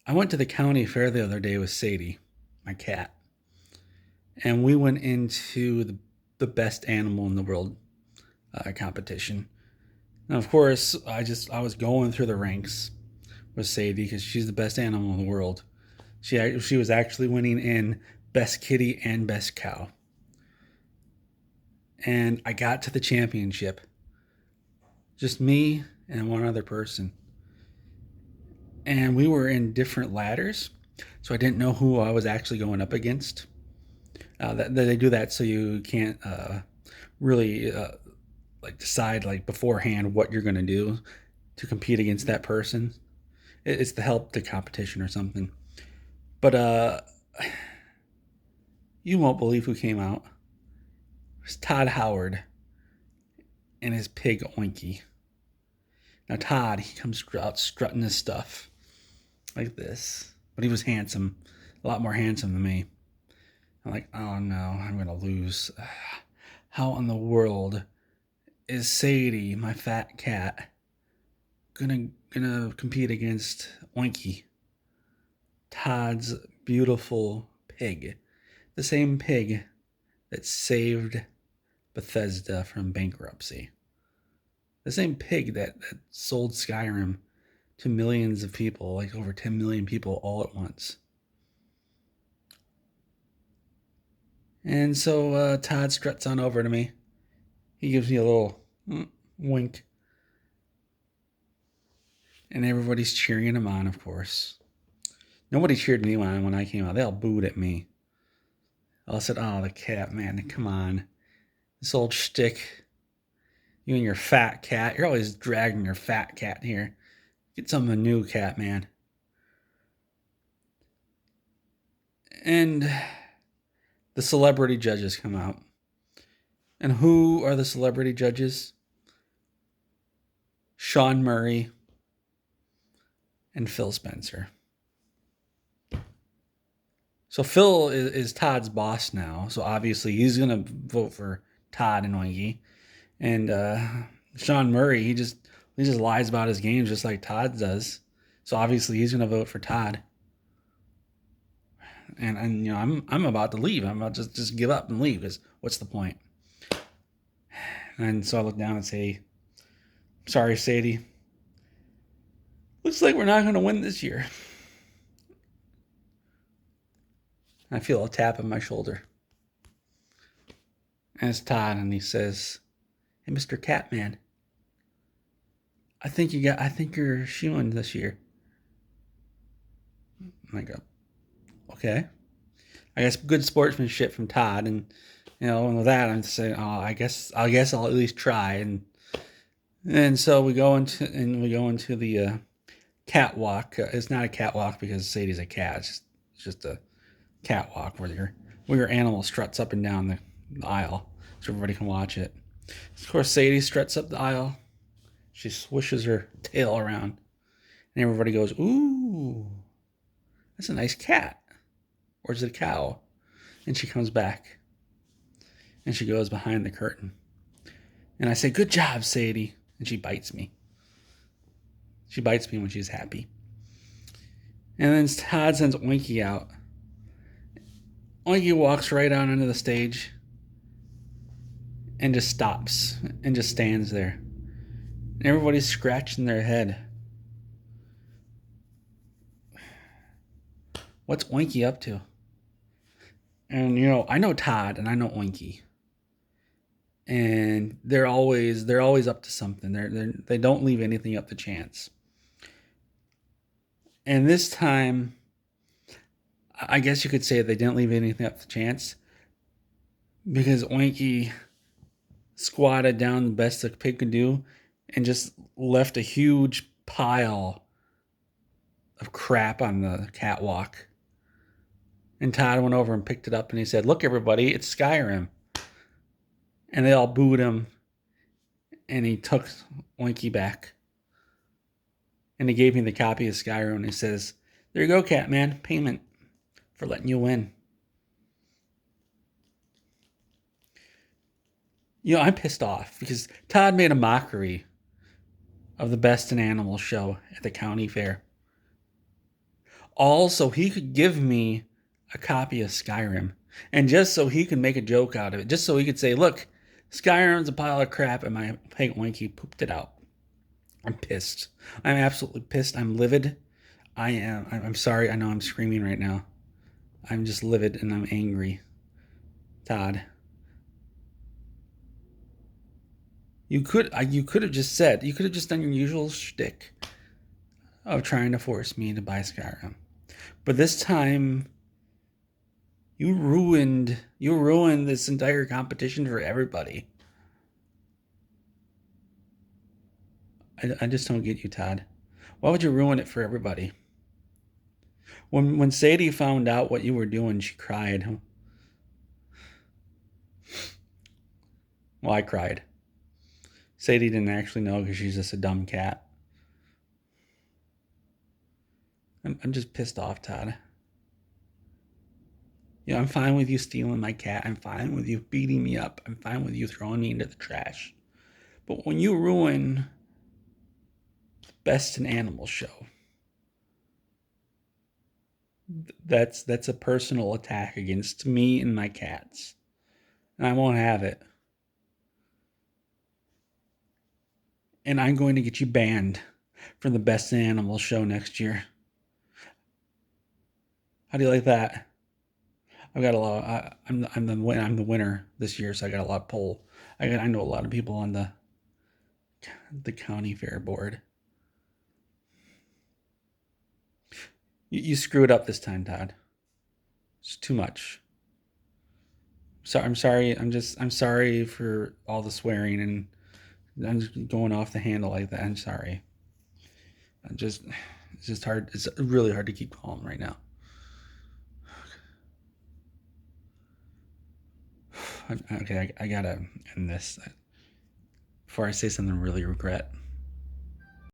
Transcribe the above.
I went to the county fair the other day with Sadie, my cat, and we went into the best animal in the world competition. And of course, I was going through the ranks with Sadie because she's the best animal in the world. She was actually winning in best kitty and best cow. And I got to the championship, just me and one other person, and we were in different ladders, so I didn't know who I was actually going up against. They do that so you can't really like decide like beforehand what you're going to do to compete against that person. It's to help the competition or something. But you won't believe who came out. It was Todd Howard and his pig Oinky. Now Todd, he comes out strutting his stuff like this, but he was handsome, a lot more handsome than me. I'm like, oh no, I'm gonna lose. How in the world is Sadie, my fat cat, gonna compete against Oinky, Todd's beautiful pig, the same pig that saved Bethesda from bankruptcy, the same pig that sold Skyrim to millions of people, like over 10 million people all at once. And so Todd struts on over to me. He gives me a little wink. And everybody's cheering him on, of course. Nobody cheered me on when I came out. They all booed at me. All said, oh, the cat, man, come on. This old shtick. You and your fat cat. You're always dragging your fat cat here. Get something new, cat, man. And the celebrity judges come out. And who are the celebrity judges? Sean Murray and Phil Spencer. So Phil is Todd's boss now. So obviously he's going to vote for Todd and Oinky. And Sean Murray, he just lies about his games just like Todd does. So obviously he's going to vote for Todd. And you know, I'm about to leave. I'm about to just give up and leave because what's the point? And so I look down and say, sorry, Sadie. Looks like we're not going to win this year. I feel a tap on my shoulder. And it's Todd, and he says, hey, Mr. Catman, I think you're shooing this year. And I go, okay. I guess good sportsmanship from Todd, and you know, and with that, I'm saying, oh, I guess I'll at least try, and so we go into the catwalk. It's not a catwalk because Sadie's a cat. It's just a catwalk where your animal struts up and down the aisle, so everybody can watch it. Of course, Sadie struts up the aisle. She swishes her tail around, and everybody goes, "Ooh, that's a nice cat." Or is it a cow? And she comes back. And she goes behind the curtain. And I say, good job, Sadie. And she bites me. She bites me when she's happy. And then Todd sends Oinky out. Oinky walks right out onto the stage. And just stops. And just stands there. And everybody's scratching their head. What's Oinky up to? And you know, I know Todd and I know Oinky, and they're always up to something. They don't leave anything up to chance. And this time, I guess you could say they didn't leave anything up to chance because Oinky squatted down the best a pig could do and just left a huge pile of crap on the catwalk. And Todd went over and picked it up and he said, look, everybody, it's Skyrim. And they all booed him. And he took Oinky back. And he gave me the copy of Skyrim. And he says, there you go, Catman. Payment for letting you win. You know, I'm pissed off because Todd made a mockery of the Best in Animals show at the county fair. all so he could give me a copy of Skyrim, and just so he could make a joke out of it, just so he could say, "Look, Skyrim's a pile of crap," and my Hank Wanky pooped it out. I'm pissed. I'm absolutely pissed. I'm livid. I am. I'm sorry. I know I'm screaming right now. I'm just livid and I'm angry. Todd, you could have just said, you could have just done your usual shtick of trying to force me to buy Skyrim, but this time you ruined this entire competition for everybody. I just don't get you, Todd. Why would you ruin it for everybody? When Sadie found out what you were doing, she cried. Well, I cried. Sadie didn't actually know because she's just a dumb cat. I'm just pissed off, Todd. You know, I'm fine with you stealing my cat. I'm fine with you beating me up. I'm fine with you throwing me into the trash. But when you ruin the Best in Animal show, that's a personal attack against me and my cats. And I won't have it. And I'm going to get you banned from the Best in Animal show next year. How do you like that? I've got a lot. I'm the winner this year, so I got a lot of pull. I know a lot of people on the county fair board. You screwed up this time, Todd. It's too much. So I'm sorry. I'm sorry for all the swearing and I'm just going off the handle like that. I'm sorry. It's just hard. It's really hard to keep calm right now. Okay, I gotta end this before I say something I really regret.